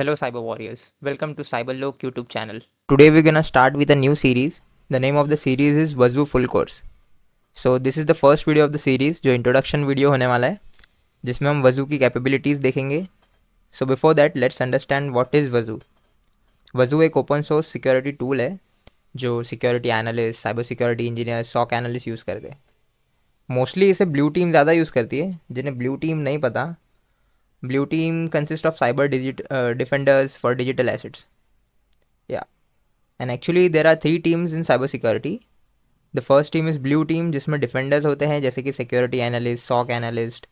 Hello Cyber Warriors, welcome to CyberLoc YouTube channel. Today we're gonna start with a new series. The name of the series is Wazoo Full Course. So this is the first video of the series जो introduction video होने वाला है जिसमें हम Wazoo की capabilities देखेंगे. So before that let's understand what is Wazoo. Wazoo एक open source security tool है जो security analyst, cyber security engineer, SOC analyst use करते हैं. मोस्टली इसे ब्लू टीम ज़्यादा यूज़ करती है. जिन्हें ब्लू टीम नहीं पता, Blue team consists of cyber defenders for digital assets. Yeah. And actually there are 3 teams in cyber security. The first team is blue team जिसमें defenders होते हैं जैसे कि security analyst, SOC analyst,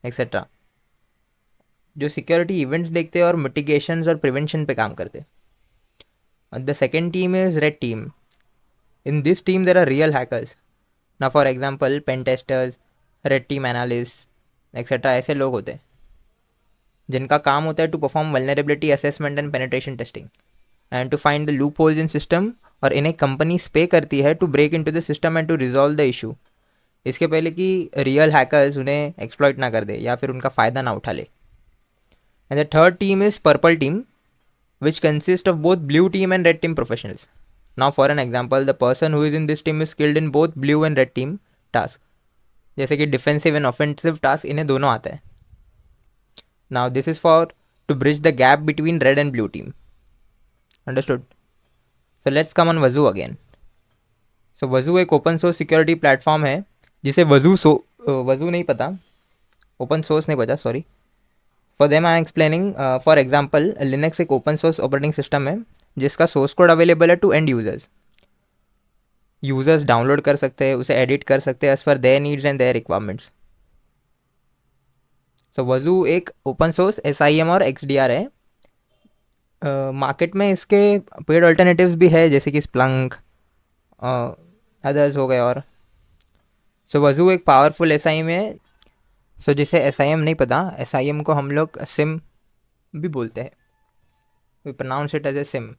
etc. जो security events देखते हैं और mitigations और prevention पे काम करते हैं. And the second team is red team. In this team there are real hackers. Now for example pen testers, red team analysts, etc. ऐसे लोग होते हैं जिनका काम होता है to perform vulnerability assessment and penetration testing and to find the loopholes in system. और इन्हें कंपनी पे करती है to break into the system and to resolve the issue. इसके पहले कि रियल हैकर्स उन्हें एक्सप्लॉइट ना कर दे या फिर उनका फ़ायदा ना उठा ले. And the third team is purple team which consist of both blue team and red team professionals. Now for an example, the person who is in this team is skilled in both blue and red team task. जैसे कि defensive and offensive task इन्हें दोनों आता है. Now this is for to bridge the gap between red and blue team. Understood? So let's come on Wazoo again. So Wazoo एक open source security platform है जिसे Wazoo नहीं पता, open source नहीं पता, sorry. For them I am explaining. For example, Linux एक open source operating system है जिसका source code available है to end users. Users download कर सकते हैं, उसे edit कर सकते हैं as per their needs and their requirements. सो वजू एक ओपन सोर्स SIM और XDR है. मार्केट में इसके पेड अल्टरनेटिव्स भी है जैसे कि स्प्लंक, अदर्स हो गए. और सो वजू एक पावरफुल SIM है. सो जिसे SIM नहीं पता, SIM को हम लोग सिम भी बोलते हैं. We pronounce it as a SIEM.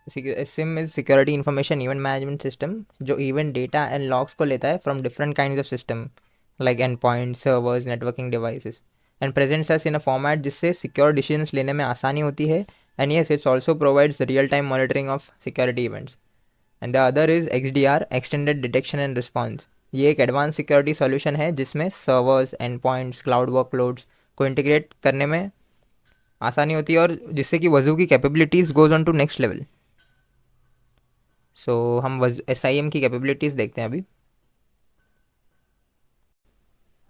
SIEM is security information event management system जो इवेंट डेटा एंड लॉग्स को लेता है from different kinds of system like endpoints, servers, networking devices, and presents us in a format जिससे secure decisions लेने में आसानी होती है. And yes, it also provides real-time monitoring of security events. And the other is XDR, Extended Detection and Response. ये एक advanced security solution है जिसमें servers, endpoints, cloud workloads को integrate करने में आसानी होती है और जिससे कि वजू की capabilities goes on to next level. So हम SIM की capabilities देखते हैं अभी.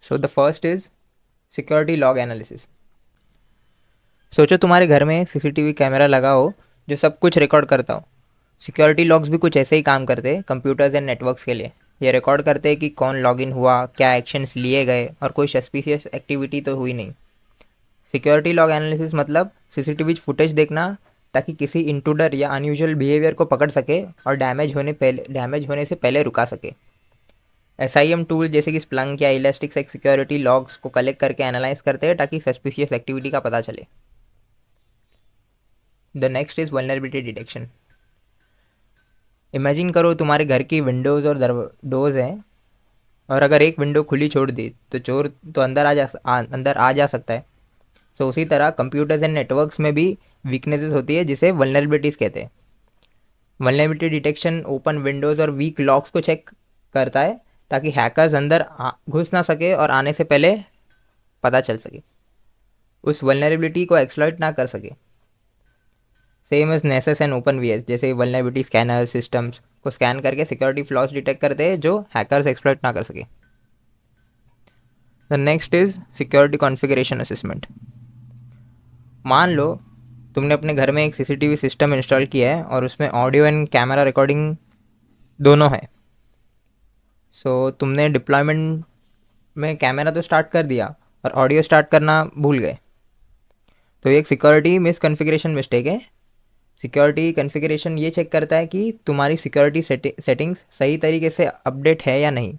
So the first is security log analysis. सोचो तुम्हारे घर में CCTV कैमरा लगा हो जो सब कुछ रिकॉर्ड करता हो. सिक्योरिटी लॉग्स भी कुछ ऐसे ही काम करते हैं कंप्यूटर्स एंड नेटवर्क्स के लिए. ये रिकॉर्ड करते हैं कि कौन लॉगिन हुआ, क्या एक्शंस लिए गए और कोई सस्पिशियस एक्टिविटी तो हुई नहीं. सिक्योरिटी लॉग एनालिसिस मतलब CCTV फुटेज देखना ताकि किसी इंट्रूडर या अनयूजुअल बिहेवियर को पकड़ सके और डैमेज होने से पहले रुका सके. SIM टूल जैसे कि स्प्लंक या इलास्टिकसेक सिक्योरिटी लॉग्स को कलेक्ट करके एनालाइज करते हैं ताकि सस्पिशियस एक्टिविटी का पता चले. The next is vulnerability detection. Imagine करो तुम्हारे घर की विंडोज़ और डोर्स हैं और अगर एक विंडो खुली छोड़ दी तो चोर तो अंदर आ जा सकता है. सो उसी तरह कंप्यूटर्स एंड नेटवर्क्स में भी वीकनेसेस होती है जिसे वल्नरेबिलिटीज़ कहते हैं. वल्नरेबिलिटी डिटेक्शन ओपन विंडोज़ और वीक लॉक्स को चेक करता है ताकि हैकर्स अंदर घुस ना सके और आने से पहले पता चल सके, उस वल्नरेबिलिटी को एक्सप्लॉइट ना कर सके. सेम एज नेसेस एंड OpenVS जैसे वल्नरेबिलिटी स्कैनर सिस्टम्स को स्कैन करके सिक्योरिटी फ्लॉज डिटेक्ट करते हैं जो हैकर्स एक्सप्लॉइट ना कर सके. The next is security configuration assessment. मान लो तुमने अपने घर में एक CCTV सिस्टम इंस्टॉल किया है और उसमें ऑडियो एंड कैमरा रिकॉर्डिंग दोनों है. सो तुमने डिप्लॉयमेंट में कैमरा तो स्टार्ट कर दिया और ऑडियो स्टार्ट करना भूल गए. तो एक सिक्योरिटी मिसकॉन्फ़िगरेशन मिस्टेक है. सिक्योरिटी कॉन्फ़िगरेशन ये चेक करता है कि तुम्हारी सिक्योरिटी सेटिंग्स सही तरीके से अपडेट है या नहीं,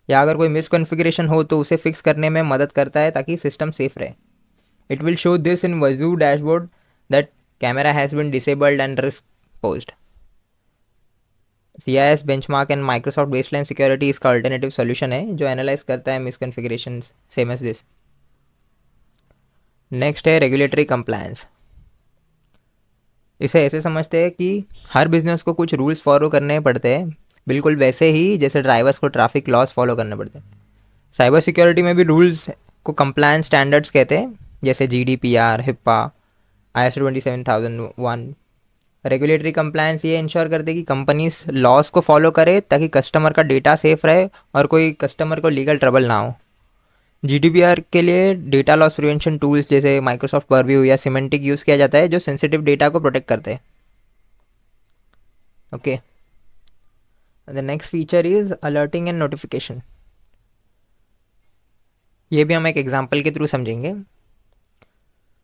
या अगर कोई मिसकॉन्फ़िगरेशन हो तो उसे फिक्स करने में मदद करता है ताकि सिस्टम सेफ रहे. It will show this in Wazuh dashboard that camera has been disabled and risk posed. CIS benchmark and Microsoft baseline security इसका अल्टरनेटिव सोल्यूशन है जो एनालाइज करता है misconfigurations same as this. Next है regulatory compliance. इसे ऐसे समझते हैं कि हर बिजनेस को कुछ रूल्स फॉलो करने पड़ते हैं, बिल्कुल वैसे ही जैसे ड्राइवर्स को ट्रैफिक लॉस फॉलो करने पड़ते हैं। साइबर सिक्योरिटी में भी रूल्स को कंप्लायंस स्टैंडर्ड्स कहते हैं, जैसे GDPR, HIPAA, ISO 27001। Regulatory compliance ये इंश्योर करते हैं कि कंपनीज लॉस को फॉलो करे ताकि कस्टमर का डेटा सेफ रहे और कोई कस्टमर को लीगल ट्रबल ना हो। GDPR के लिए डेटा लॉस प्रिवेंशन टूल्स जैसे माइक्रोसॉफ्ट परव्यू या सिमेंटिक यूज़ किया जाता है, जो सेंसिटिव डेटा को प्रोटेक्ट करते हैं। Okay, the next feature is alerting and notification. ये भी हम एक एग्जांपल के थ्रू समझेंगे।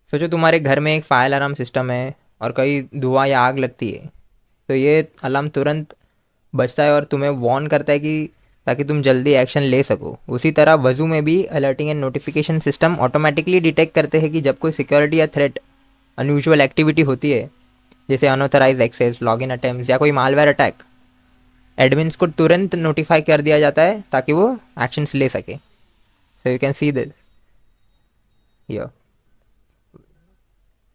सोचो तुम्हारे घर में एक फायर अलार्म सिस्टम है और कहीं धुआं या आग लगती है, तो ये अलार्म तुरंत बजता है और तुम्हें वार्न करता है कि ताकि तुम जल्दी एक्शन ले सको। उसी तरह वजू में भी alerting and notification system automatically detect करते हैं कि जब कोई सिक्योरिटी या थ्रेट, अनयूजुअल एक्टिविटी होती है, जैसे अनऑथराइज एक्सेस, लॉगिन अटेम्प्ट्स या कोई मालवेयर अटैक। एडमिन्स को तुरंत नोटिफाई कर दिया जाता है ताकि वो एक्शंस ले सके। सो you can see this here,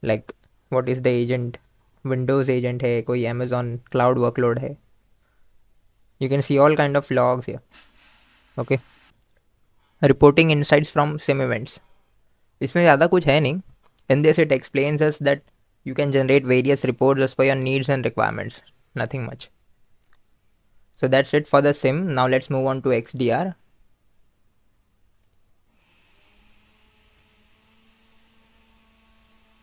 like what is the agent, Windows agent है, कोई अमेजॉन क्लाउड वर्कलोड है। You can see all kind of logs here. Okay, reporting insights from SIM events. इसमें ज़्यादा कुछ है नहीं। In this it explains us that you can generate various reports as per your needs and requirements. Nothing much. So that's it for the SIM. Now let's move on to XDR.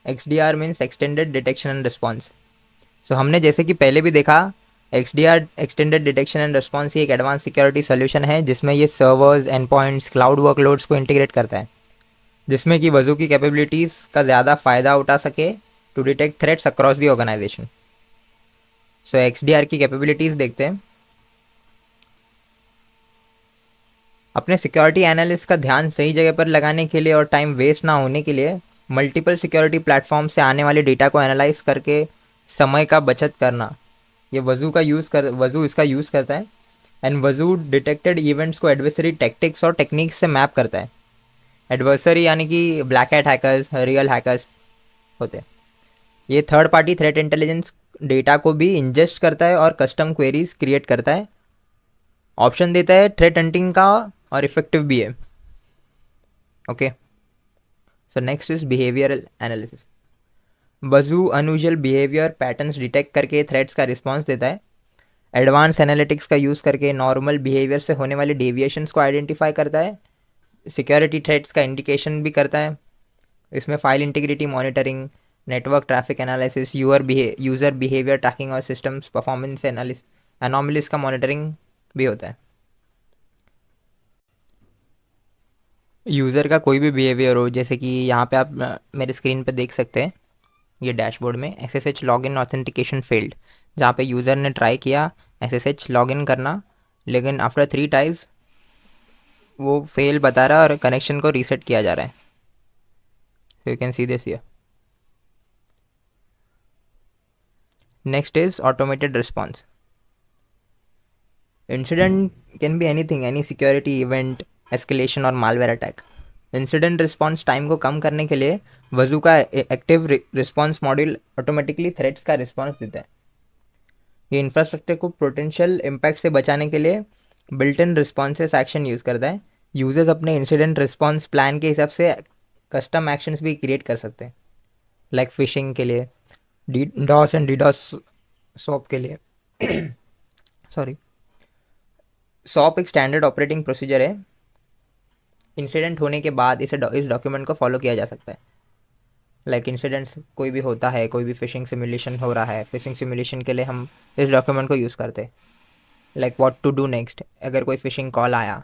XDR means Extended Detection and Response. So हमने जैसे कि पहले भी देखा, XDR extended detection and response, ये एक advance security solution है जिसमें ये servers, and points, cloud workloads को इंटीग्रेट करता है, जिसमें कि वजू की कैपेबिलिटीज़ का ज़्यादा फ़ायदा उठा सके to detect threats across the organization. So XDR की कैपेबिलिटीज़ देखते हैं। अपने सिक्योरिटी एनालिस्ट का ध्यान सही जगह पर लगाने के लिए और टाइम वेस्ट ना होने के लिए मल्टीपल सिक्योरिटी प्लेटफॉर्म से आने वाले डेटा को एनालाइज करके समय का बचत करना, ये वजू इसका यूज़ करता है। एंड वजू डिटेक्टेड इवेंट्स को एडवर्सरी टैक्टिक्स और टेक्निक्स से मैप करता है। एडवर्सरी यानी कि black hat hackers, real hackers होते हैं। ये third party threat intelligence data को भी इंजेस्ट करता है और कस्टम क्वेरीज क्रिएट करता है, ऑप्शन देता है थ्रेट हंटिंग का, और इफेक्टिव भी है। Okay, so next is behavioural analysis. वजू अनयूजुअल बिहेवियर पैटर्न्स डिटेक्ट करके थ्रेट्स का रिस्पॉन्स देता है। एडवांस एनालिटिक्स का यूज़ करके नॉर्मल बिहेवियर से होने वाले डेविएशंस को आइडेंटिफाई करता है, सिक्योरिटी थ्रेट्स का इंडिकेशन भी करता है। इसमें file integrity monitoring, network traffic analysis, user behaviour tracking और सिस्टम्स परफॉर्मेंस एनॉमलीज का मॉनिटरिंग भी होता है। यूज़र का कोई भी बिहेवियर हो, जैसे कि यहाँ पे आप मेरे स्क्रीन पे देख सकते हैं, ये डैशबोर्ड में SSH लॉगिन ऑथेंटिकेशन फेल्ड, जहाँ पे यूज़र ने ट्राई किया SSH लॉगिन करना, लेकिन आफ्टर 3 टाइम्स वो फेल बता रहा है और कनेक्शन को रीसेट किया जा रहा है। So you can see this here. Next is automated response. Incident can be anything, any security event, escalation और malware attack. Incident response time को कम करने के लिए वजू का active response module automatically threats का रिस्पॉन्स देता है। ये इंफ्रास्ट्रक्चर को पोटेंशियल इम्पैक्ट से बचाने के लिए built in responses action use करता है। यूजर्स अपने इंसिडेंट रिस्पॉन्स प्लान के हिसाब से कस्टम एक्शंस भी क्रिएट कर सकते हैं, लाइक फिशिंग के लिए, डॉस एंड डीडॉस सॉप के लिए। सॉरी, सॉप एक स्टैंडर्ड ऑपरेटिंग प्रोसीजर है। इंसिडेंट होने के बाद इस डॉक्यूमेंट को फॉलो किया जा सकता है। लाइक इंसिडेंट्स कोई भी होता है, कोई भी फिशिंग सिमुलेशन हो रहा है, फिशिंग सिमुलेशन के लिए हम इस डॉक्यूमेंट को यूज़ करते हैं। Like what to do next, अगर कोई फिशिंग कॉल आया,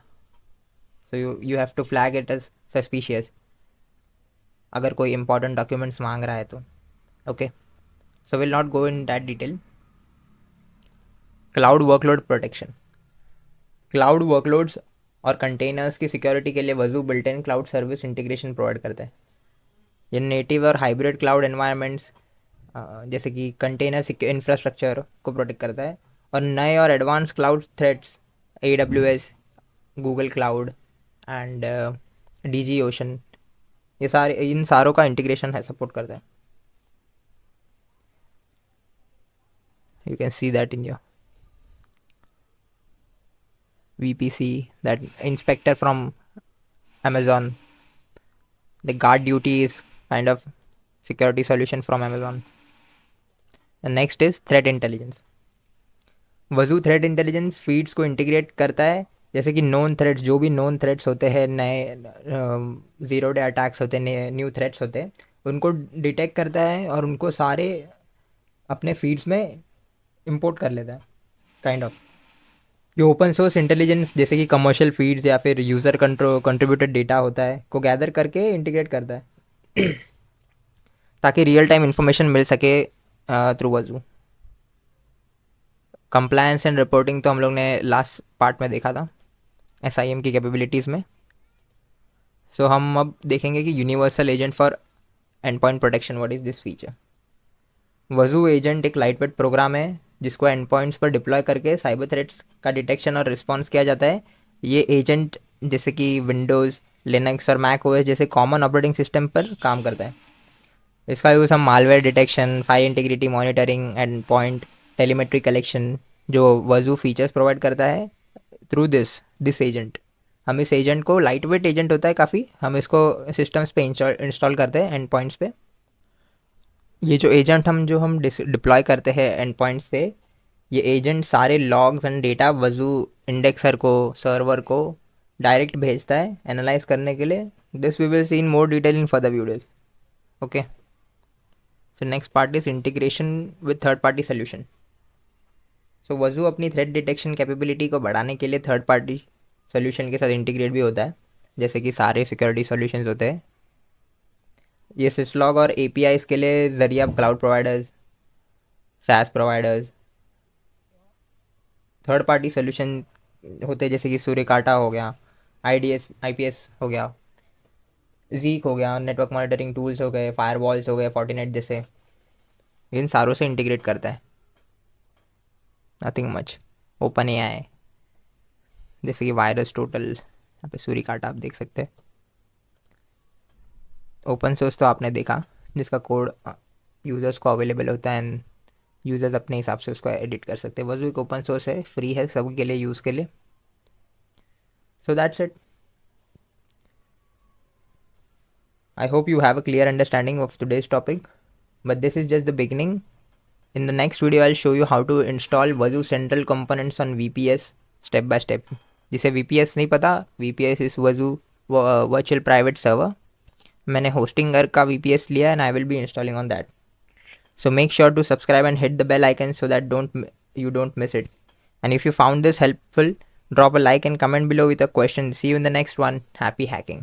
so you have to flag it as suspicious, अगर कोई इंपॉर्टेंट डॉक्यूमेंट्स मांग रहा है तो। Okay, so will not go in that detail. Cloud workload protection. Cloud workloads और कंटेनर्स की सिक्योरिटी के लिए Wazuh built in cloud service integration provide करता है। ये नेटिव और हाइब्रिड क्लाउड एनवायरनमेंट्स, जैसे कि कंटेनर इंफ्रास्ट्रक्चर को प्रोटेक्ट करता है, और नए और advance cloud threats, AWS, Google cloud and DG ocean, ये सारे इन सारों का इंटीग्रेशन है, सपोर्ट करता है. You can see that in your VPC, that inspector from Amazon. The guard duty is kind of security solution from Amazon. The next is threat intelligence. वजू threat intelligence feeds को integrate करता है, जैसे कि known threats, जो भी known threats होते हैं, नए ज़ीरो डे अटैक्स होते हैं, न्यू थ्रेट्स होते हैं, उनको डिटेक्ट करता है और उनको सारे अपने फीड्स में इंपोर्ट कर लेता है, काइंड ऑफ. जो ओपन सोर्स इंटेलिजेंस जैसे कि कमर्शियल फीड्स या फिर यूज़र कंट्रीब्यूटेड डेटा होता है को गैदर करके इंटीग्रेट करता है ताकि रियल टाइम इंफॉर्मेशन मिल सके थ्रू वजू. कंप्लायंस एंड रिपोर्टिंग तो हम लोग ने लास्ट पार्ट में देखा था SIM की कैपेबिलिटीज़ में. सो हम अब देखेंगे कि universal agent for and point protection, what is this feature. वजू एजेंट एक लाइटवेट प्रोग्राम है जिसको एंड पॉइंट्स पर डिप्लॉय करके साइबर थ्रेट्स का डिटेक्शन और रिस्पॉन्स किया जाता है. ये एजेंट जैसे कि विंडोज़, लिनक्स और मैक OS जैसे कॉमन ऑपरेटिंग सिस्टम पर काम करता है. इसका यूज़ हम malware detection, file integrity monitoring, and point telemetry collection जो वजू फीचर्स प्रोवाइड करता है थ्रू दिस एजेंट. हम इस एजेंट को, लाइट वेट एजेंट होता है काफ़ी, हम इसको सिस्टम्स पे इंस्टॉल करते हैं एंड पॉइंट्स पे. ये जो एजेंट हम डिप्लॉय करते हैं एंड पॉइंट्स पे, ये एजेंट सारे logs and data Wazuh indexer को, सर्वर को डायरेक्ट भेजता है एनालाइज करने के लिए. This we will see in more detail in further videos. Okay, so next part is integration with third party solution. So Wazuh अपनी threat detection capability को बढ़ाने के लिए थर्ड पार्टी सोल्यूशन के साथ इंटीग्रेट भी होता है, जैसे कि सारे सिक्योरिटी सोल्यूशंस होते हैं. ये सिस्लॉग और APIs के लिए जरिए cloud providers, SaaS providers, third party solution होते हैं जैसे कि सूर्यकांटा हो गया, IPS हो गया, ज़ीक हो गया, नेटवर्क मॉनिटरिंग टूल्स हो गए, फायरवॉल्स हो गए, फोर्टिनेट जैसे, इन सारों से इंटीग्रेट करता है. Nothing much. ओपन AI जैसे कि वायरस टोटल, यहाँ पे सूर्यकांटा आप देख सकते हैं. ओपन सोर्स तो आपने देखा, जिसका कोड यूज़र्स को अवेलेबल होता है एंड यूज़र्स अपने हिसाब से उसको एडिट कर सकते हैं. वजू एक ओपन सोर्स है, फ्री है सबके लिए यूज़ के लिए. So that's it. I hope you have a clear understanding of today's topic, but this is just the beginning. In the next video, I'll show you how to install Vazoo Central components on VPS step by step. जिसे VPS नहीं पता, VPS is Vazoo Virtual Private Server. मैंने Hostinger का VPS लिया and I will be installing on that. So make sure to subscribe and hit the bell icon so that you don't miss it. And if you found this helpful, drop a like and comment below with a question. See you in the next one. Happy hacking.